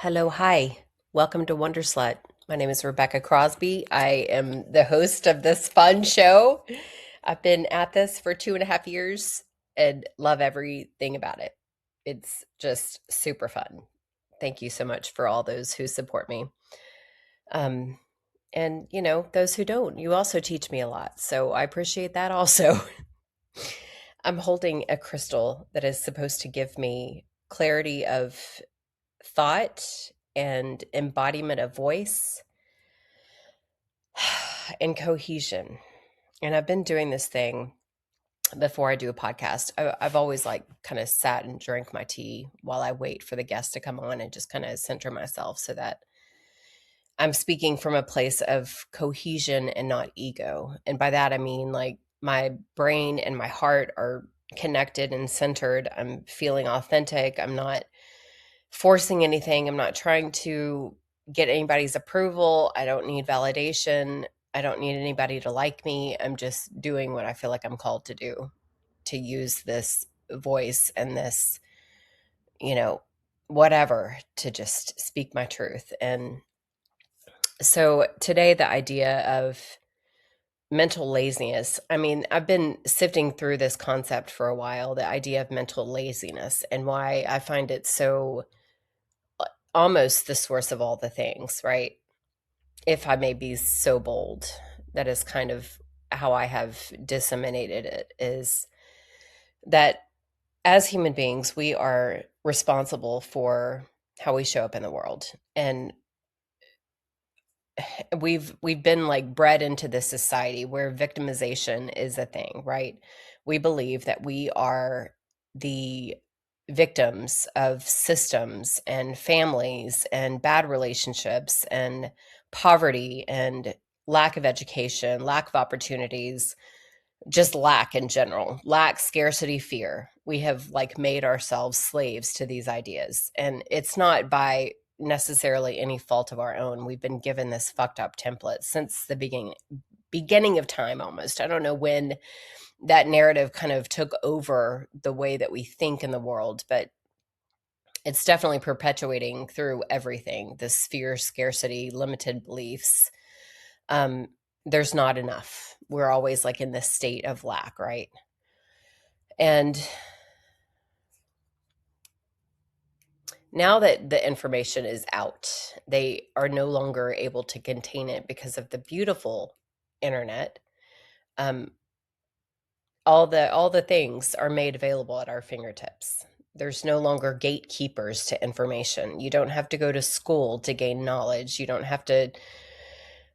Hello, hi. Welcome to Wonderslut. My name is Rebecca Crosby. I am the host of this fun show. I've been at this for 2.5 years and love everything about it. It's just super fun. Thank you so much for all those who support me. Um, and, those who don't, you also teach me a lot. So I appreciate that also. I'm holding a crystal that is supposed to give me clarity of thought and embodiment of voice and cohesion. And I've been doing this thing before I do a podcast. I've always like kind of sat and drank my tea while I wait for the guest to come on and just kind of center myself so that I'm speaking from a place of cohesion and not ego. And by that, I mean like my brain and my heart are connected and centered. I'm feeling authentic. I'm not forcing anything. I'm not trying to get anybody's approval. I don't need validation. I don't need anybody to like me. I'm just doing what I feel like I'm called to do, to use this voice and this, you know, whatever, to just speak my truth. And so today, the idea of mental laziness. I mean, I've been sifting through this concept for a while, the idea of mental laziness, and why I find it so almost the source of all the things, right? If I may be so bold, that is kind of how I have disseminated it, is that as human beings, we are responsible for how we show up in the world. And we've been like bred into this society where victimization is a thing, right? We believe that we are the victims of systems and families and bad relationships and poverty and lack of education, lack of opportunities, just lack in general, lack, scarcity, fear. We have like made ourselves slaves to these ideas. And it's not by necessarily any fault of our own. We've been given this fucked up template since the beginning of time almost. I don't know when that narrative kind of took over the way that we think in the world, but it's definitely perpetuating through everything. This fear, scarcity, limited beliefs. Um, there's not enough. We're always like in this state of lack, right? And now that the information is out, they are no longer able to contain it because of the beautiful internet. Um, all the things are made available at our fingertips. There's no longer gatekeepers to information. You don't have to go to school to gain knowledge. You don't have to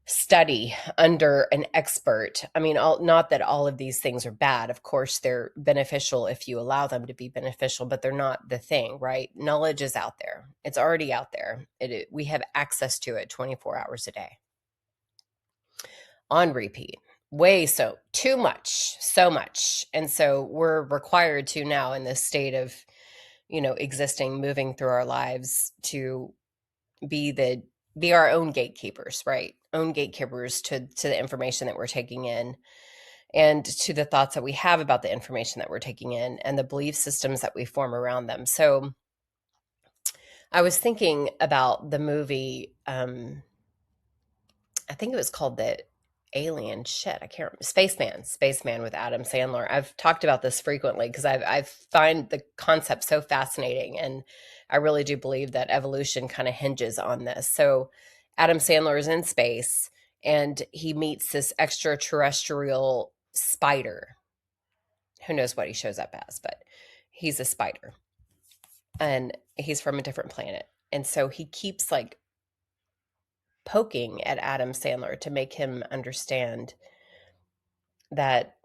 study under an expert. I mean, not that all of these things are bad. Of course, they're beneficial if you allow them to be beneficial, but they're not the thing, right? Knowledge is out there. It's already out there. We have access to it 24 hours a day on repeat. Too much, so much. And so we're required to now, in this state of, existing, moving through our lives, to be our own gatekeepers, right? Own gatekeepers to the information that we're taking in, and to the thoughts that we have about the information that we're taking in, and the belief systems that we form around them. So I was thinking about the movie, I think it was called the Alien shit. I can't remember. Spaceman with Adam Sandler. I've talked about this frequently because I find the concept so fascinating, and I really do believe that evolution kind of hinges on this. So Adam Sandler is in space, and he meets this extraterrestrial spider. Who knows what he shows up as, but he's a spider, and he's from a different planet. And so he keeps like poking at Adam Sandler to make him understand that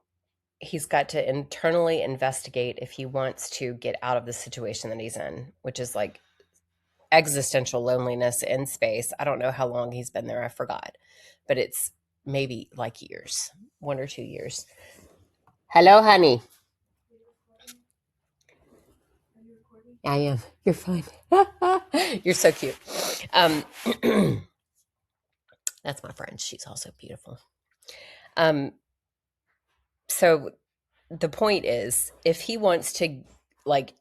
he's got to internally investigate if he wants to get out of the situation that he's in, which is like existential loneliness in space. I don't know how long he's been there. I forgot, but it's maybe like years, 1 or 2 years. Hello, honey. I am. You're fine. You're so cute. Um, that's my friend. She's also beautiful. So the point is, if he wants to like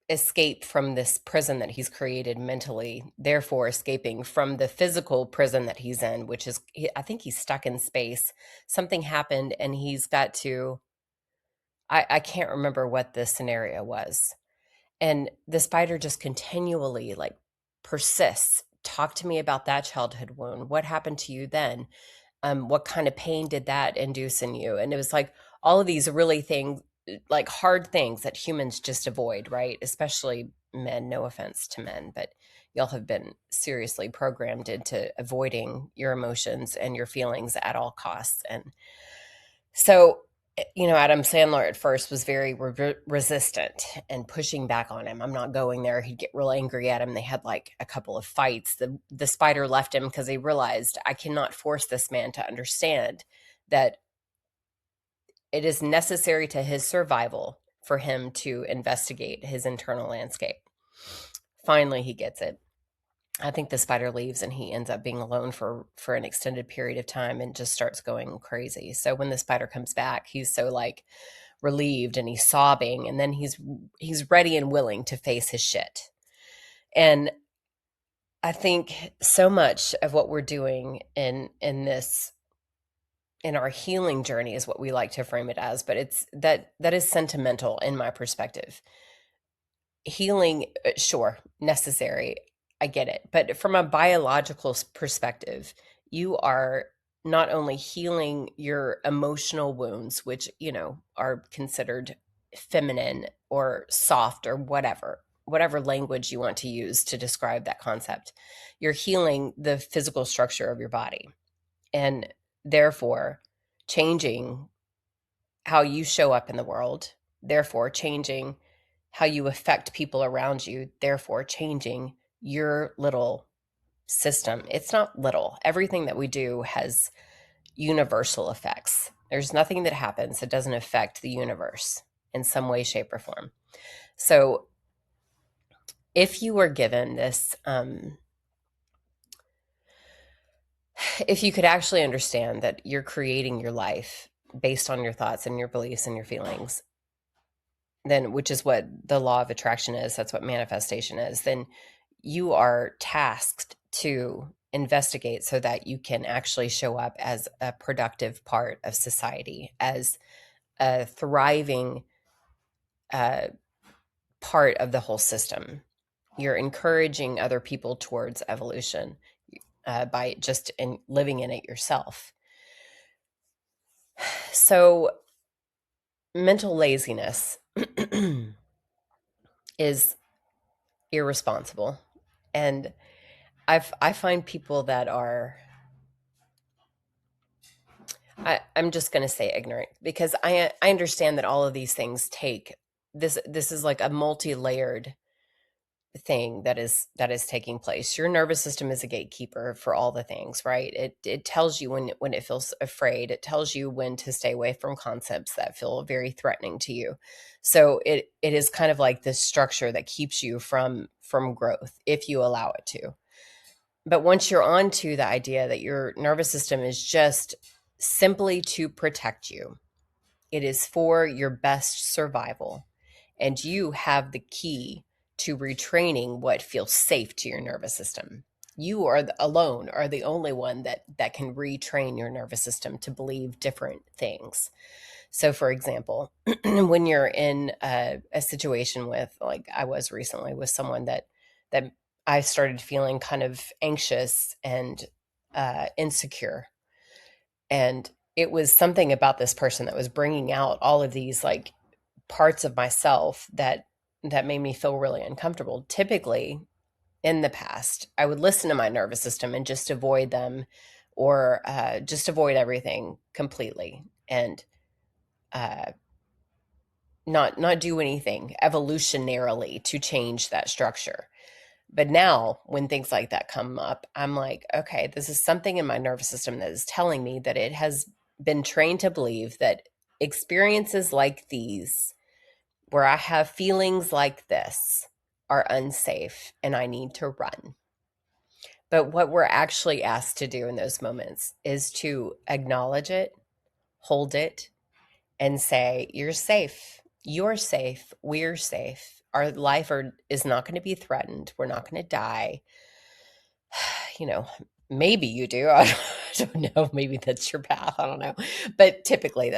escape from this prison that he's created mentally, therefore escaping from the physical prison that he's in, which is, I think he's stuck in space. Something happened and he's got to, I can't remember what the scenario was. And the spider just continually like persists. Talk to me about that childhood wound. What happened to you then? What kind of pain did that induce in you? And it was like all of these really things, like hard things that humans just avoid, right? Especially men, no offense to men, but y'all have been seriously programmed into avoiding your emotions and your feelings at all costs. And so, Adam Sandler at first was very resistant and pushing back on him. I'm not going there. He'd get real angry at him. They had like a couple of fights. The spider left him because he realized, I cannot force this man to understand that it is necessary to his survival for him to investigate his internal landscape. Finally, he gets it. I think the spider leaves and he ends up being alone for an extended period of time and just starts going crazy. So when the spider comes back, he's so like relieved and he's sobbing, and then he's ready and willing to face his shit. And I think so much of what we're doing in our healing journey is what we like to frame it as, but it's that is sentimental in my perspective. Healing, sure, necessary. I get it. But from a biological perspective, you are not only healing your emotional wounds, which, are considered feminine or soft or whatever language you want to use to describe that concept. You're healing the physical structure of your body, and therefore changing how you show up in the world, therefore changing how you affect people around you, therefore changing your little system. It's not little. Everything that we do has universal effects. There's nothing that happens that doesn't affect the universe in some way, shape, or form. So if you were given this, if you could actually understand that you're creating your life based on your thoughts and your beliefs and your feelings, then, which is what the law of attraction is, that's what manifestation is, then you are tasked to investigate so that you can actually show up as a productive part of society, as a thriving part of the whole system. You're encouraging other people towards evolution by just living in it yourself. So mental laziness is irresponsible. And I find people that are, I'm just going to say ignorant, because I understand that all of these things take this is like a multi-layered thing that is taking place. Your nervous system is a gatekeeper for all the things, right? It tells you when it feels afraid. It tells you when to stay away from concepts that feel very threatening to you. So it is kind of like this structure that keeps you from growth if you allow it to. But once you're on to the idea that your nervous system is just simply to protect you, it is for your best survival, and you have the key to retraining what feels safe to your nervous system. You are alone are the only one that can retrain your nervous system to believe different things. So for example, when you're in a situation with, like I was recently with someone that I started feeling kind of anxious and insecure, and it was something about this person that was bringing out all of these like parts of myself that made me feel really uncomfortable. Typically in the past, I would listen to my nervous system and just avoid them, or just avoid everything completely, and not do anything evolutionarily to change that structure. But now when things like that come up, I'm like, okay, this is something in my nervous system that is telling me that it has been trained to believe that experiences like these, where I have feelings like this, are unsafe and I need to run. But what we're actually asked to do in those moments is to acknowledge it, hold it, and say, you're safe. You're safe. We're safe. Our life is not going to be threatened. We're not going to die. You know, maybe you do. I don't know. Maybe that's your path. I don't know. But typically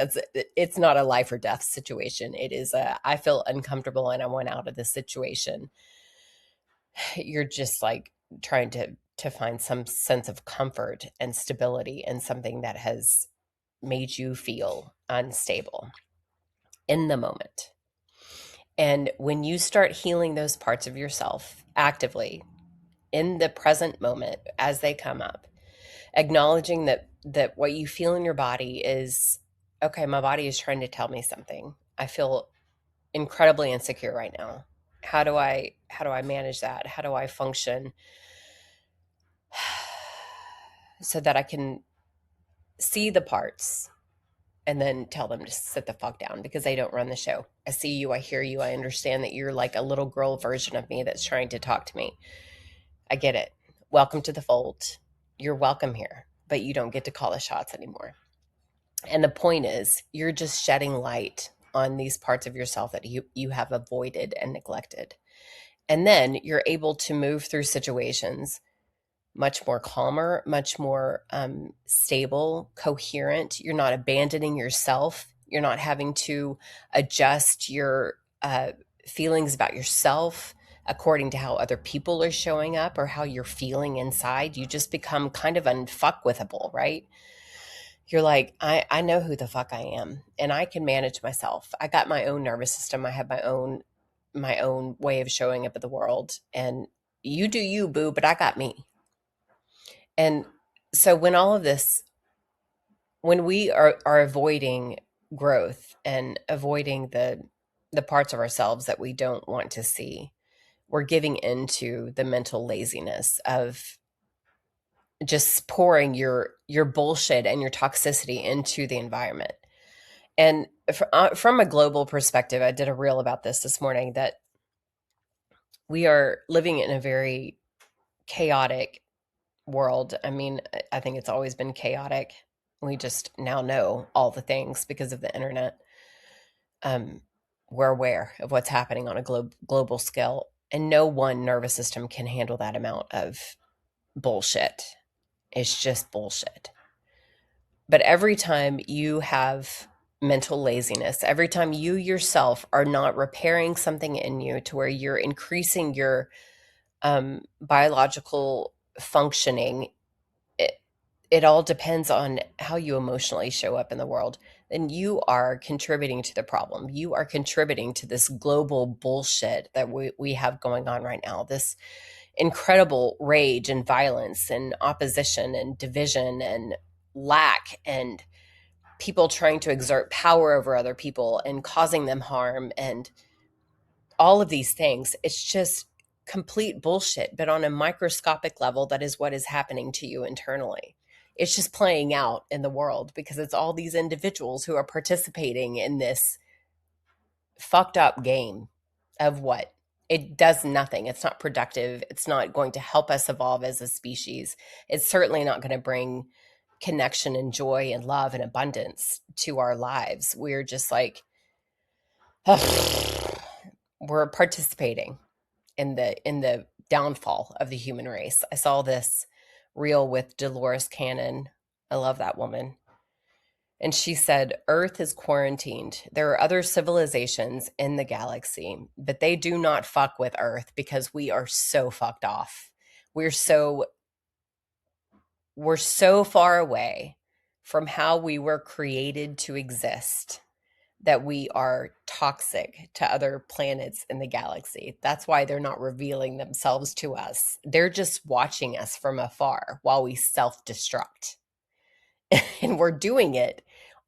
it's not a life or death situation. It is I feel uncomfortable and I want out of this situation. You're just like trying to find some sense of comfort and stability in something that has made you feel unstable in the moment. And when you start healing those parts of yourself actively in the present moment as they come up, acknowledging that what you feel in your body is, okay, my body is trying to tell me something. I feel incredibly insecure right now. How do I manage that? How do I function so that I can see the parts and then tell them to sit the fuck down because they don't run the show. I see you, I hear you, I understand that you're like a little girl version of me that's trying to talk to me. I get it. Welcome to the fold. You're welcome here, but you don't get to call the shots anymore. And the point is, you're just shedding light on these parts of yourself that you have avoided and neglected. And then you're able to move through situations much more calmer, much more stable, coherent. You're not abandoning yourself. You're not having to adjust your feelings about yourself according to how other people are showing up or how you're feeling inside. You just become kind of unfuckwithable, right? You're like, I know who the fuck I am and I can manage myself. I got my own nervous system. I have my own way of showing up at the world. And you do you, boo, but I got me. And so when we are avoiding growth and avoiding the parts of ourselves that we don't want to see, we're giving into the mental laziness of just pouring your bullshit and your toxicity into the environment. And from a global perspective, I did a reel about this morning, that we are living in a very chaotic world. I mean, I think it's always been chaotic. We just now know all the things because of the internet. We're aware of what's happening on a global scale, and no one nervous system can handle that amount of bullshit. It's just bullshit. But every time you have mental laziness, every time you yourself are not repairing something in you to where you're increasing your biological functioning, it all depends on how you emotionally show up in the world. Then you are contributing to the problem. You are contributing to this global bullshit that we have going on right now. This incredible rage and violence and opposition and division and lack and people trying to exert power over other people and causing them harm and all of these things. It's just complete bullshit. But on a microscopic level, that is what is happening to you internally. It's just playing out in the world because it's all these individuals who are participating in this fucked up game of what? It does nothing. It's not productive. It's not going to help us evolve as a species. It's certainly not going to bring connection and joy and love and abundance to our lives. We're just like, we're participating in the downfall of the human race. I saw this reel with Dolores Cannon. I love that woman. And she said, Earth is quarantined. There are other civilizations in the galaxy, but they do not fuck with Earth because we are so fucked off. We're so far away from how we were created to exist that we are toxic to other planets in the galaxy. That's why they're not revealing themselves to us. They're just watching us from afar while we self-destruct. And we're doing it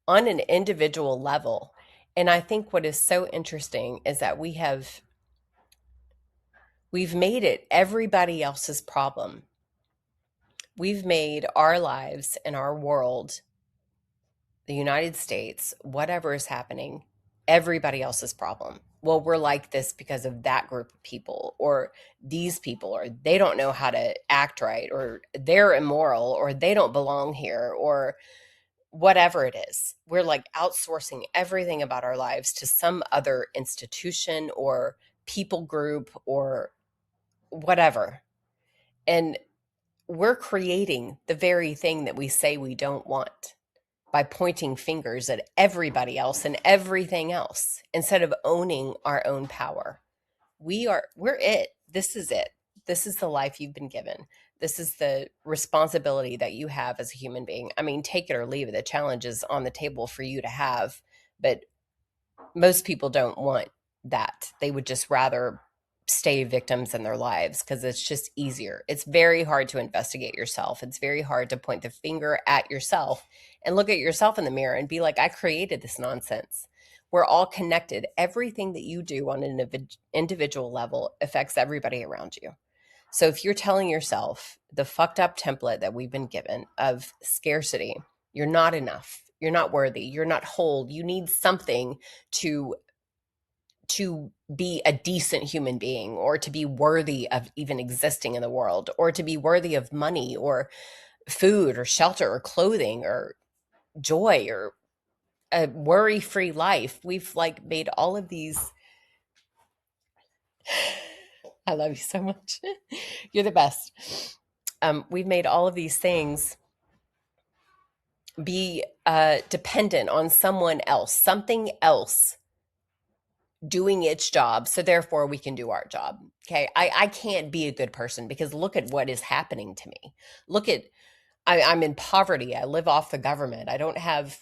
on an individual level. And I think what is so interesting is that we've made it everybody else's problem. We've made our lives and our world, the United States, whatever is happening, everybody else's problem. Well, we're like this because of that group of people, or these people, or they don't know how to act right, or they're immoral, or they don't belong here, or whatever it is. We're like outsourcing everything about our lives to some other institution or people group or whatever. And we're creating the very thing that we say we don't want by pointing fingers at everybody else and everything else instead of owning our own power. We're it. This is it. This is the life you've been given. This is the responsibility that you have as a human being. I mean, take it or leave it. The challenge is on the table for you to have, but most people don't want that. They would just rather stay victims in their lives because it's just easier. It's very hard to investigate yourself. It's very hard to point the finger at yourself and look at yourself in the mirror and be like, I created this nonsense. We're all connected. Everything that you do on an individual level affects everybody around you. So if you're telling yourself the fucked up template that we've been given of scarcity, you're not enough, you're not worthy, you're not whole, you need something to be a decent human being, or to be worthy of even existing in the world, or to be worthy of money or food or shelter or clothing or joy or a worry-free life. We've like made all of these. I love you so much. You're the best. We've made all of these things be dependent on someone else, something else doing its job, so therefore we can do our job. Okay, I can't be a good person because look at what is happening to me. Look at, I'm in poverty. I live off the government. I don't have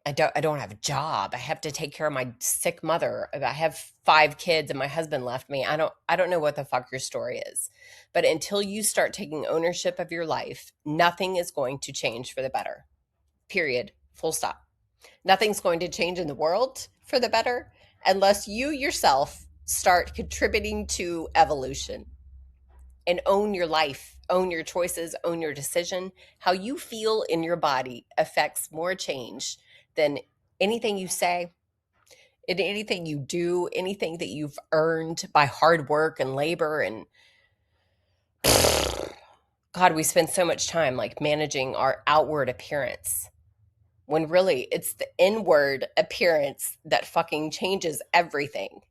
a job. I have to take care of my sick mother. I have 5 kids and my husband left me. I don't know what the fuck your story is. But until you start taking ownership of your life, nothing is going to change for the better. Period. Full stop. Nothing's going to change in the world for the better unless you yourself start contributing to evolution and own your life, own your choices, own your decision. How you feel in your body affects more change than anything you say, and anything you do, anything that you've earned by hard work and labor. And God, we spend so much time like managing our outward appearance when really it's the inward appearance that fucking changes everything.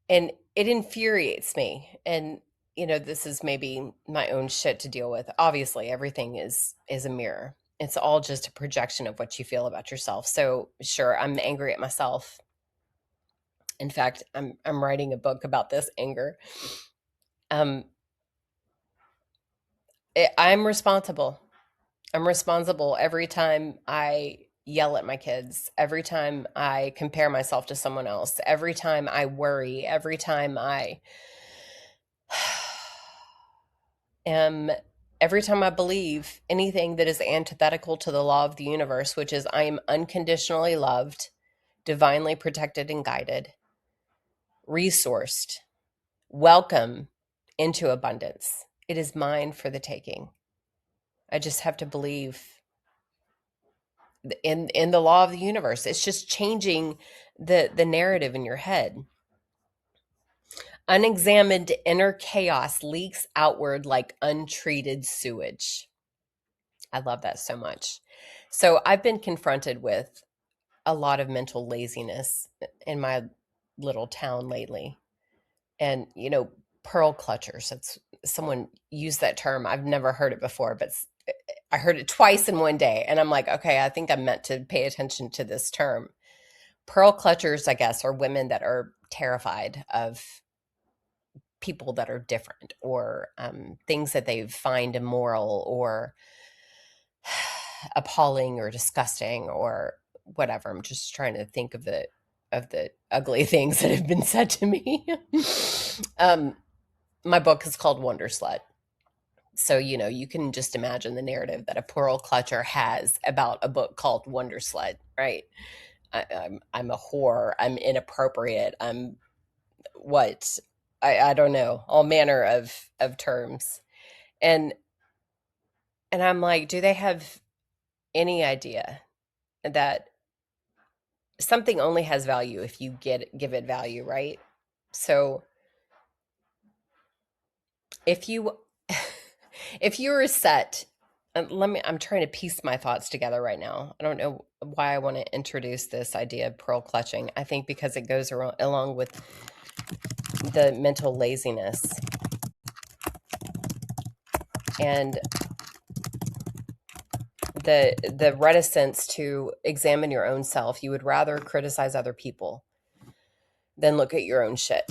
And it infuriates me. And this is maybe my own shit to deal with. Obviously, everything is a mirror. It's all just a projection of what you feel about yourself. So sure, I'm angry at myself. In fact, I'm writing a book about this anger. I'm responsible. I'm responsible every time I yell at my kids, every time I compare myself to someone else, every time I worry, every time I every time I believe anything that is antithetical to the law of the universe, which is I am unconditionally loved, divinely protected and guided, resourced, welcome into abundance. It is mine for the taking. I just have to believe in the law of the universe. It's just changing the narrative in your head. Unexamined inner chaos leaks outward like untreated sewage. I love that so much. So I've been confronted with a lot of mental laziness in my little town lately. And, pearl clutchers. That's, someone used that term. I've never heard it before, but I heard it twice in one day. And I'm like, okay, I think I'm meant to pay attention to this term. Pearl clutchers, I guess, are women that are terrified of people that are different, or things that they find immoral or appalling or disgusting or whatever. I'm just trying to think of the ugly things that have been said to me. My book is called Wonder Slut. So, you can just imagine the narrative that a pearl clutcher has about a book called Wonder Slut, right? I'm a whore. I'm inappropriate. I'm what? I don't know. All manner of terms. And I'm like, do they have any idea that something only has value if you give it value, right? So if you if you were set, I'm trying to piece my thoughts together right now. I don't know why I want to introduce this idea of pearl clutching. I think because it goes along with the mental laziness and the reticence to examine your own self. You would rather criticize other people than look at your own shit.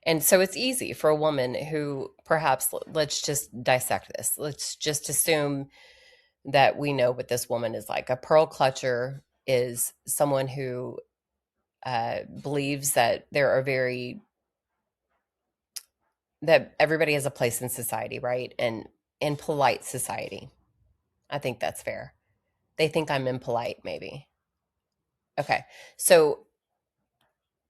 And so it's easy for a woman who perhaps, let's just dissect this. Let's just assume that we know what this woman is like. A pearl clutcher is someone who believes that that everybody has a place in society, right? And in polite society. I think that's fair. They think I'm impolite, maybe. Okay. So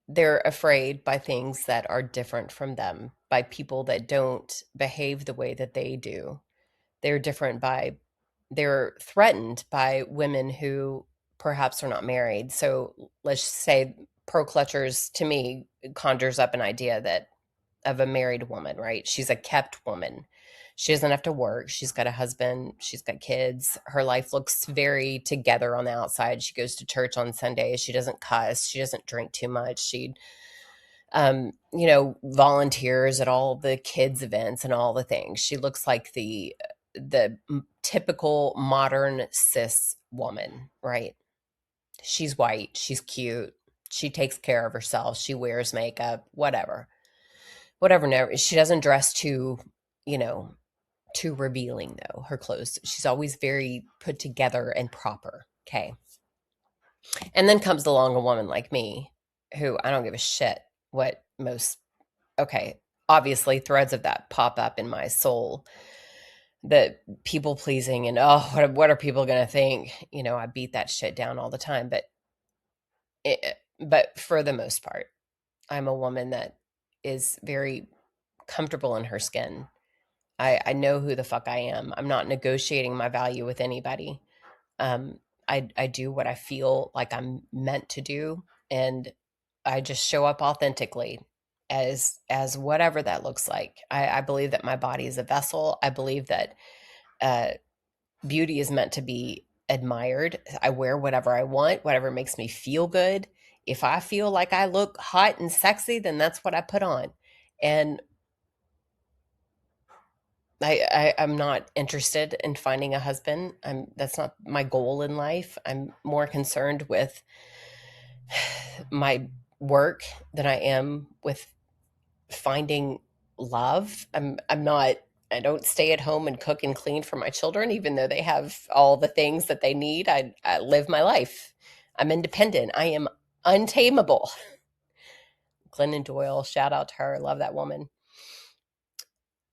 they're afraid by things that are different from them, by people that don't behave the way that they do. They're threatened by women who perhaps are not married. So let's say pearl clutchers to me conjures up an idea that of a married woman, right? She's a kept woman. She doesn't have to work. She's got a husband. She's got kids. Her life looks very together on the outside. She goes to church on Sundays. She doesn't cuss. She doesn't drink too much. She, volunteers at all the kids' events and all the things. She looks like the typical modern cis woman, right? She's white. She's cute. She takes care of herself. She wears makeup, whatever. No, she doesn't dress you know too revealing, though. Her clothes, she's always very put together and proper. Okay. And then comes along a woman like me, who I don't give a shit what most, okay, obviously threads of that pop up in my soul, the people pleasing and, oh, what are people going to think? I beat that shit down all the time, but for the most part, I'm a woman that is very comfortable in her skin. I know who the fuck I am. I'm not negotiating my value with anybody. Um, I do what I feel like I'm meant to do, and I just show up authentically as whatever that looks like. I believe that my body is a vessel. I believe that uh, beauty is meant to be admired. I wear whatever I want, whatever makes me feel good. If I feel like I look hot and sexy, then that's what I put on. And I'm not interested in finding a husband. That's not my goal in life. I'm more concerned with my work than I am with finding love. I'm not I don't stay at home and cook and clean for my children, even though they have all the things that they need. I live my life. I'm independent. I am untamable. Glennon Doyle, shout out to her. Love that woman.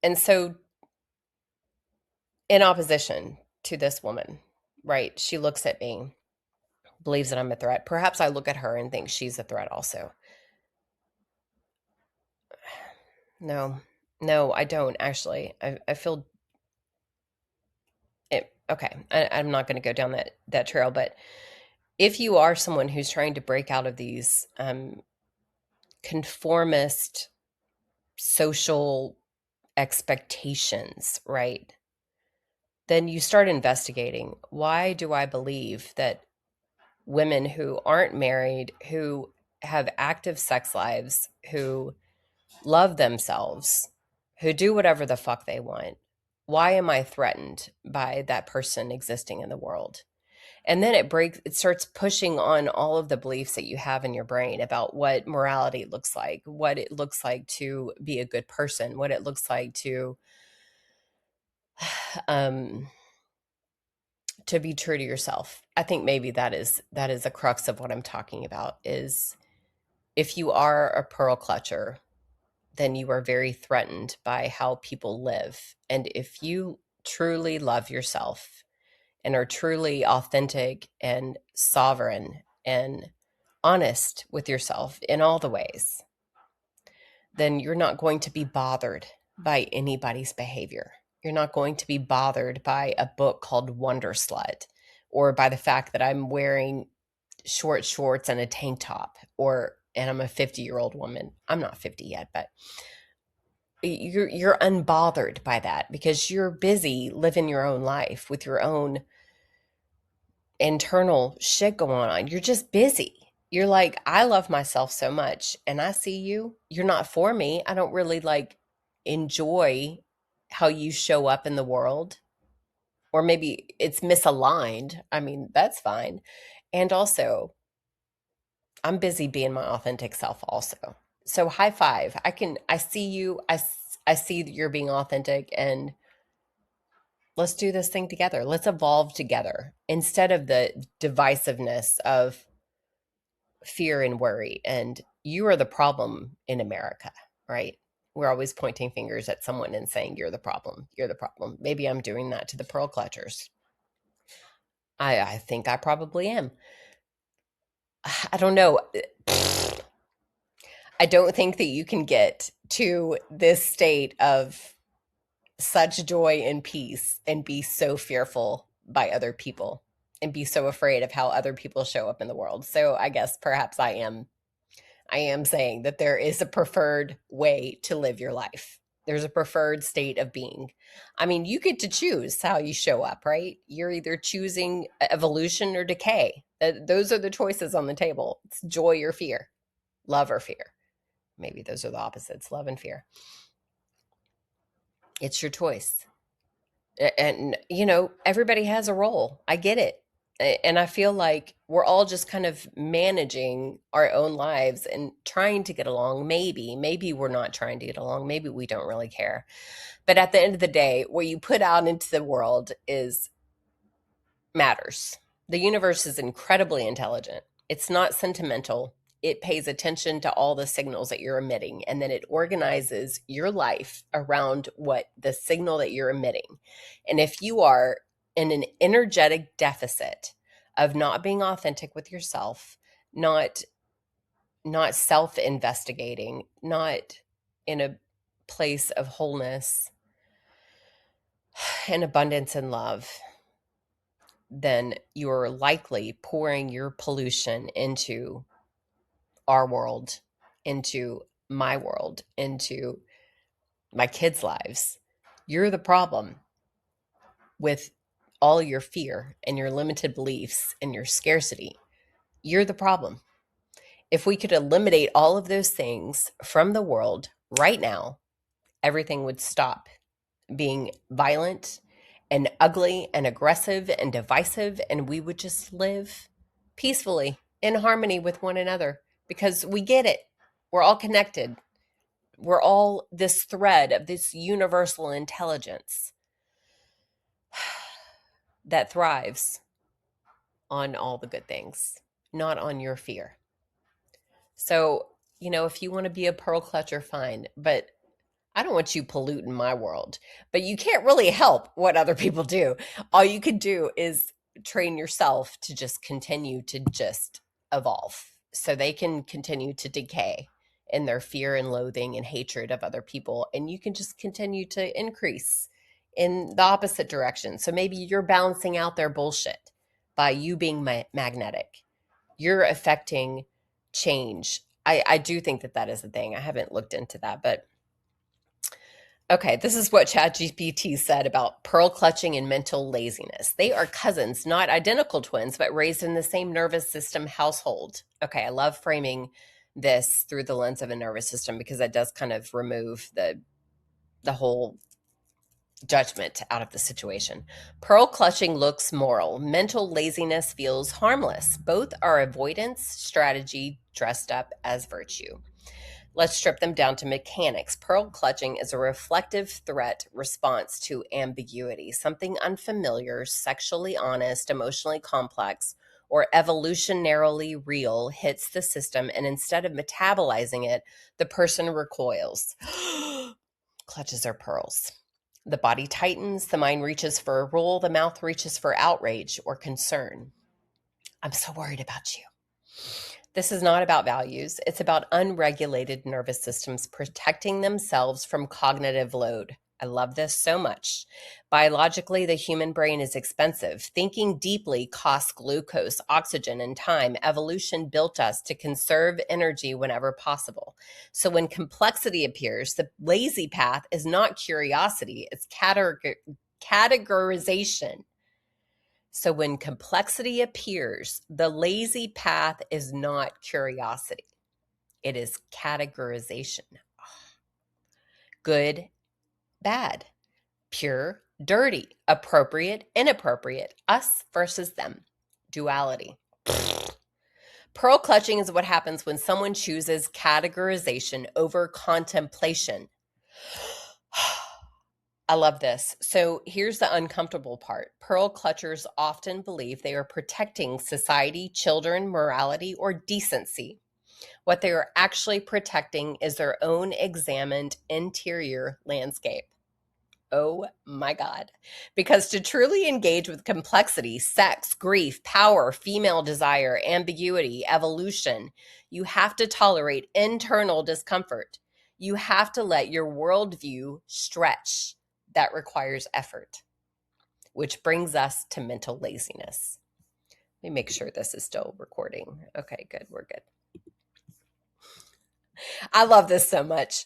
And so, in opposition to this woman, right? She looks at me, believes that I'm a threat. Perhaps I look at her and think she's a threat also. No, no, I don't actually. I feel it. Okay, I'm not going to go down that trail, but if you are someone who's trying to break out of these conformist social expectations, right? Then you start investigating. Why do I believe that women who aren't married, who have active sex lives, who love themselves, who do whatever the fuck they want, why am I threatened by that person existing in the world? And then it starts pushing on all of the beliefs that you have in your brain about what morality looks like, what it looks like to be a good person, what it looks like um to be true to yourself. I think maybe that is a crux of what I'm talking about, is if you are a pearl clutcher, then you are very threatened by how people live. And if you truly love yourself and are truly authentic and sovereign and honest with yourself in all the ways, then you're not going to be bothered by anybody's behavior. You're not going to be bothered by a book called Wonder Slut, or by the fact that I'm wearing short shorts and a tank top, and I'm a 50-year-old woman. I'm not 50 yet, but you're unbothered by that because you're busy living your own life with your own internal shit going on. You're just busy. You're like, I love myself so much and I see you. You're not for me. I don't really like enjoy how you show up in the world. Or maybe it's misaligned. I mean, that's fine. And also, I'm busy being my authentic self also. So high five. I see you. I see that you're being authentic, and let's do this thing together. Let's evolve together instead of the divisiveness of fear and worry. And you are the problem in America, right? We're always pointing fingers at someone and saying, you're the problem. You're the problem. Maybe I'm doing that to the pearl clutchers. I think I probably am. I don't know. I don't think that you can get to this state of such joy and peace and be so fearful by other people and be so afraid of how other people show up in the world. So I guess perhaps I am saying that there is a preferred way to live your life. There's a preferred state of being. I mean, you get to choose how you show up, right? You're either choosing evolution or decay. Those are the choices on the table. It's joy or fear, love or fear. Maybe those are the opposites, love and fear. It's your choice. And, everybody has a role. I get it. And I feel like we're all just kind of managing our own lives and trying to get along. Maybe we're not trying to get along. Maybe we don't really care. But at the end of the day, what you put out into the world is matters. The universe is incredibly intelligent. It's not sentimental. It pays attention to all the signals that you're emitting, and then it organizes your life around what the signal that you're emitting. And if you are in an energetic deficit of not being authentic with yourself, not self-investigating, not in a place of wholeness and abundance and love, then you're likely pouring your pollution into our world, into my world, into my kids' lives. You're the problem with all your fear and your limited beliefs and your scarcity. You're the problem. If we could eliminate all of those things from the world right now, everything would stop being violent and ugly and aggressive and divisive, and we would just live peacefully in harmony with one another because we get it. We're all connected. We're all this thread of this universal intelligence that thrives on all the good things, not on your fear. So, if you want to be a pearl clutcher, fine, but I don't want you polluting my world. But you can't really help what other people do. All you can do is train yourself to just continue to just evolve so they can continue to decay in their fear and loathing and hatred of other people. And you can just continue to increase in the opposite direction. So maybe you're balancing out their bullshit by you being magnetic. You're affecting change. I do think that is a thing. I haven't looked into that, but okay, this is what ChatGPT said about pearl clutching and mental laziness. They are cousins, not identical twins, but raised in the same nervous system household. Okay, I love framing this through the lens of a nervous system because it does kind of remove the whole judgment out of the situation. Pearl clutching looks moral. Mental laziness feels harmless. Both are avoidance strategy dressed up as virtue. Let's strip them down to mechanics. Pearl clutching is a reflective threat response to ambiguity. Something unfamiliar, sexually honest, emotionally complex, or evolutionarily real hits the system, and instead of metabolizing it, the person recoils. Clutches are pearls. The body tightens, the mind reaches for a rule, the mouth reaches for outrage or concern. I'm so worried about you. This is not about values. It's about unregulated nervous systems protecting themselves from cognitive load. I love this so much. Biologically, the human brain is expensive. Thinking deeply costs glucose, oxygen, and time. Evolution built us to conserve energy whenever possible. So when complexity appears, the lazy path is not curiosity, it's categorization. So when complexity appears, the lazy path is not curiosity. It is categorization. Good, bad, pure, dirty, appropriate, inappropriate, us versus them, duality. Pearl clutching is what happens when someone chooses categorization over contemplation. I love this. So here's the uncomfortable part. Pearl clutchers often believe they are protecting society, children, morality, or decency. What they are actually protecting is their own examined interior landscape. Oh my God. Because to truly engage with complexity, sex, grief, power, female desire, ambiguity, evolution, you have to tolerate internal discomfort. You have to let your worldview stretch. That requires effort, which brings us to mental laziness. Let me make sure this is still recording. Okay, good. We're good. I love this so much.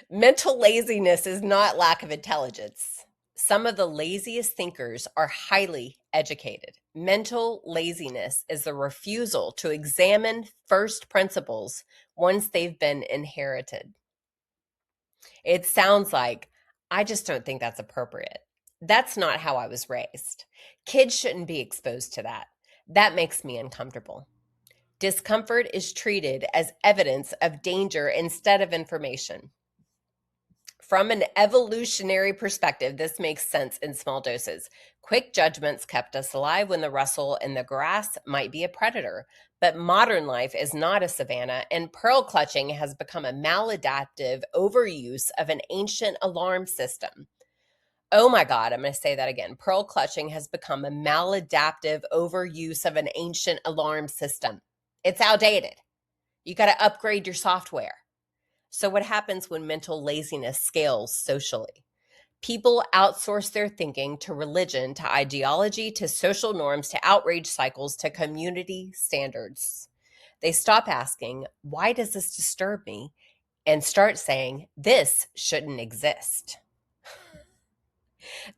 Mental laziness is not lack of intelligence. Some of the laziest thinkers are highly educated. Mental laziness is the refusal to examine first principles once they've been inherited. It sounds like, I just don't think that's appropriate. That's not how I was raised. Kids shouldn't be exposed to that. That makes me uncomfortable. Discomfort is treated as evidence of danger instead of information. From an evolutionary perspective, this makes sense in small doses. Quick judgments kept us alive when the rustle in the grass might be a predator. But modern life is not a savanna, and pearl clutching has become a maladaptive overuse of an ancient alarm system. Oh my God, I'm going to say that again. Pearl clutching has become a maladaptive overuse of an ancient alarm system. It's outdated. You got to upgrade your software. So, what happens when mental laziness scales socially? People outsource their thinking to religion, to ideology, to social norms, to outrage cycles, to community standards. They stop asking, why does this disturb me? And start saying, this shouldn't exist.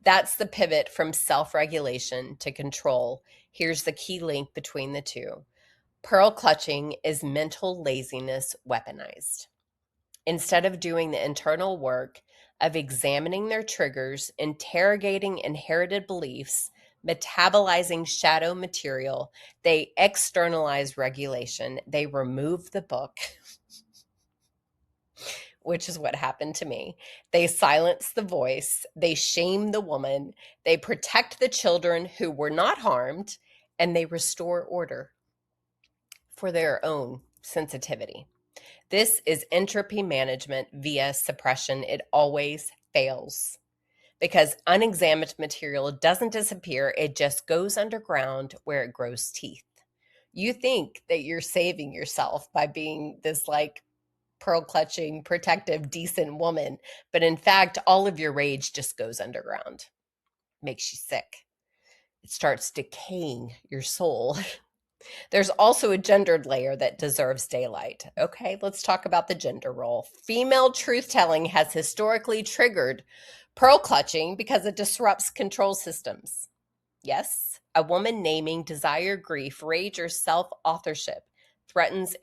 That's the pivot from self regulation to control. Here's the key link between the two. Pearl clutching is mental laziness weaponized. Instead of doing the internal work of examining their triggers, interrogating inherited beliefs, metabolizing shadow material, they externalize regulation. They remove the book, which is what happened to me. They silence the voice. They shame the woman. They protect the children who were not harmed, and they restore order for their own sensitivity. This is entropy management via suppression. It always fails because unexamined material doesn't disappear. It just goes underground where it grows teeth. You think that you're saving yourself by being this like pearl clutching, protective, decent woman. But in fact, all of your rage just goes underground. Makes you sick. It starts decaying your soul. There's also a gendered layer that deserves daylight. Okay, let's talk about the gender role. Female truth telling has historically triggered pearl clutching because it disrupts control systems. Yes, a woman naming desire, grief, rage, or self authorship threatens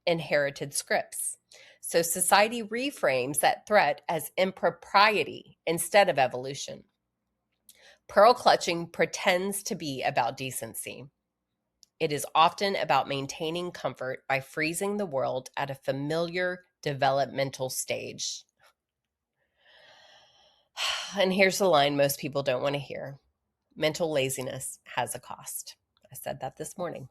inherited scripts. So society reframes that threat as impropriety instead of evolution. Pearl clutching pretends to be about decency. It is often about maintaining comfort by freezing the world at a familiar developmental stage. And here's the line most people don't want to hear. Mental laziness has a cost. I said that this morning.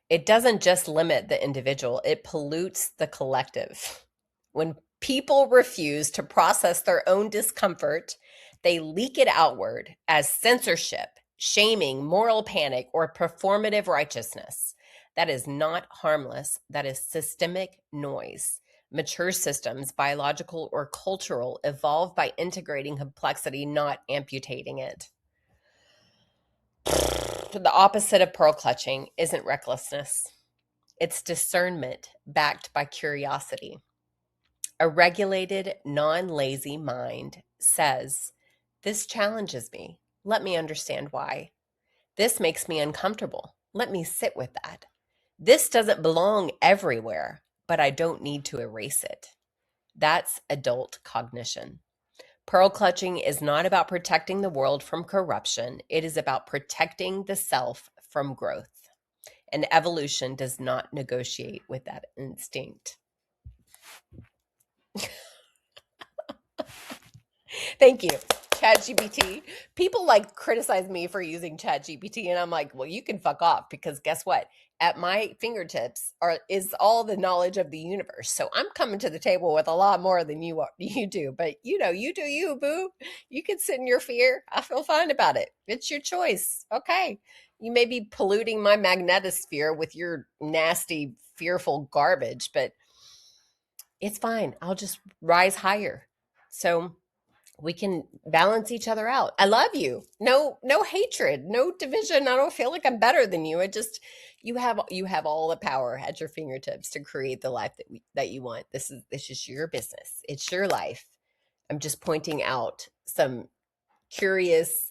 It doesn't just limit the individual, it pollutes the collective. When people refuse to process their own discomfort, they leak it outward as censorship, shaming, moral panic, or performative righteousness. That is not harmless. That is systemic noise. Mature systems, biological or cultural, evolve by integrating complexity, not amputating it. The opposite of pearl clutching isn't recklessness. It's discernment backed by curiosity. A regulated, non-lazy mind says, this challenges me. Let me understand why. This makes me uncomfortable. Let me sit with that. This doesn't belong everywhere, but I don't need to erase it. That's adult cognition. Pearl clutching is not about protecting the world from corruption. It is about protecting the self from growth. And evolution does not negotiate with that instinct. Thank you, ChatGPT. People like criticize me for using ChatGPT, and I'm like, well, you can fuck off, because guess what? At my fingertips is all the knowledge of the universe. So I'm coming to the table with a lot more than you do. But you do you, boo. You can sit in your fear. I feel fine about it. It's your choice. Okay. You may be polluting my magnetosphere with your nasty, fearful garbage, but it's fine. I'll just rise higher. So we can balance each other out. I love you. No hatred, no division. I don't feel like I'm better than you. It just you have all the power at your fingertips to create the life that you want. This is your business. It's your life. I'm just pointing out some curious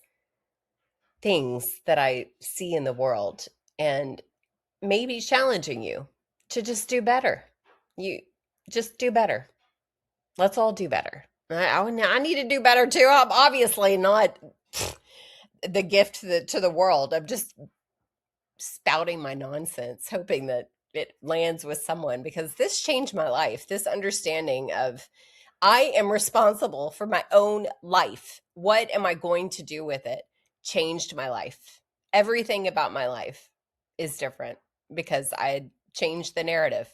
things that I see in the world, and maybe challenging you to just do better. You just do better. Let's all do better. I need to do better too. I'm obviously not the gift to the world. I'm just spouting my nonsense, hoping that it lands with someone, because this changed my life. This understanding of I am responsible for my own life. What am I going to do with it? Changed my life. Everything about my life is different because I had changed the narrative.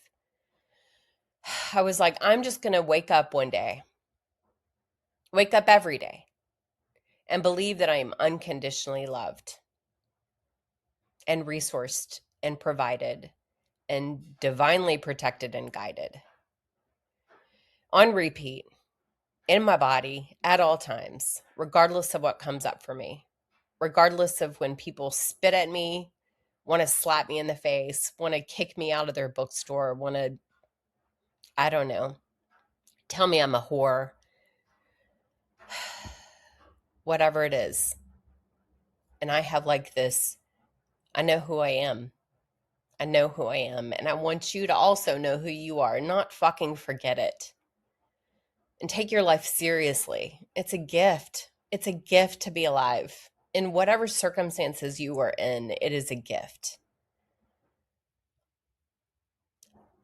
I was like, I'm just going to wake up one day, wake up every day, and believe that I am unconditionally loved and resourced and provided and divinely protected and guided on repeat in my body at all times, regardless of what comes up for me, regardless of when people spit at me, want to slap me in the face, want to kick me out of their bookstore, want to, I don't know, tell me I'm a whore, whatever it is. And I have like this, I know who I am. I know who I am. And I want you to also know who you are. Not fucking forget it. And take your life seriously. It's a gift. It's a gift to be alive. In whatever circumstances you are in, it is a gift.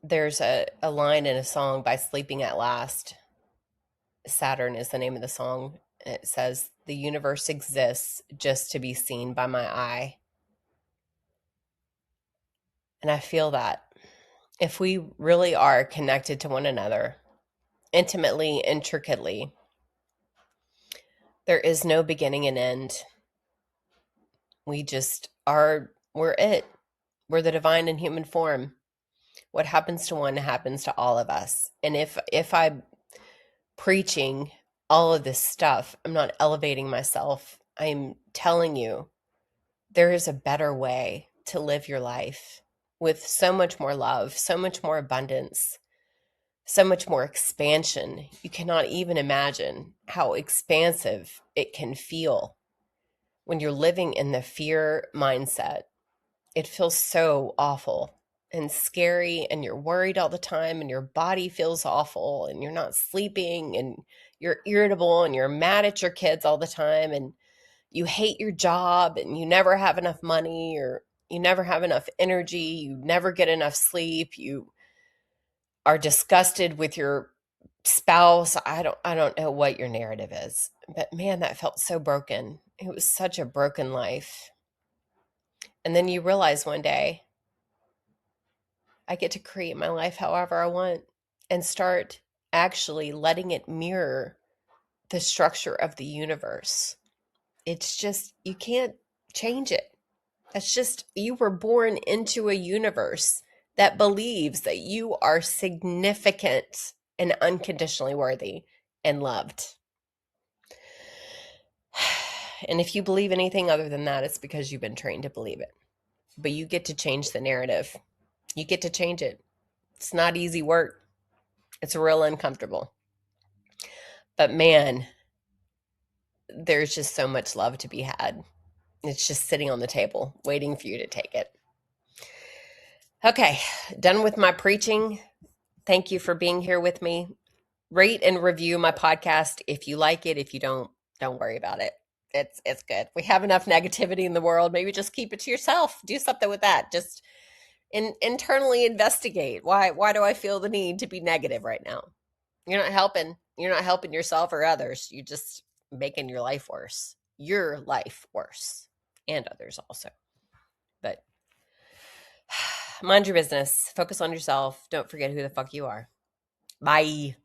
There's a line in a song by Sleeping at Last. Saturn is the name of the song. It says, "The universe exists just to be seen by my eye." And I feel that if we really are connected to one another, intimately, intricately, there is no beginning and end. We just are, we're it. We're the divine in human form. What happens to one happens to all of us. And if I'm preaching all of this stuff, I'm not elevating myself. I'm telling you there is a better way to live your life with so much more love, so much more abundance, so much more expansion. You cannot even imagine how expansive it can feel when you're living in the fear mindset. It feels so awful and scary, and you're worried all the time, and your body feels awful, and you're not sleeping, and you're irritable, and you're mad at your kids all the time, and you hate your job, and you never have enough money, or you never have enough energy, you never get enough sleep, you are disgusted with your spouse. I don't know what your narrative is, but man, that felt so broken. It was such a broken life. And then you realize one day, I get to create my life however I want, and start actually letting it mirror the structure of the universe. It's just, you can't change it. That's just, you were born into a universe that believes that you are significant and unconditionally worthy and loved. And if you believe anything other than that, it's because you've been trained to believe it. But you get to change the narrative. You get to change it. It's not easy work. It's real uncomfortable. But man, there's just so much love to be had. It's just sitting on the table, waiting for you to take it. Okay, done with my preaching. Thank you for being here with me. Rate and review my podcast if you like it. If you don't worry about it. It's good. We have enough negativity in the world. Maybe just keep it to yourself. Do something with that. Just internally investigate. Why do I feel the need to be negative right now? You're not helping. You're not helping yourself or others. You're just making your life worse. Your life worse. And others also. But mind your business. Focus on yourself. Don't forget who the fuck you are. Bye.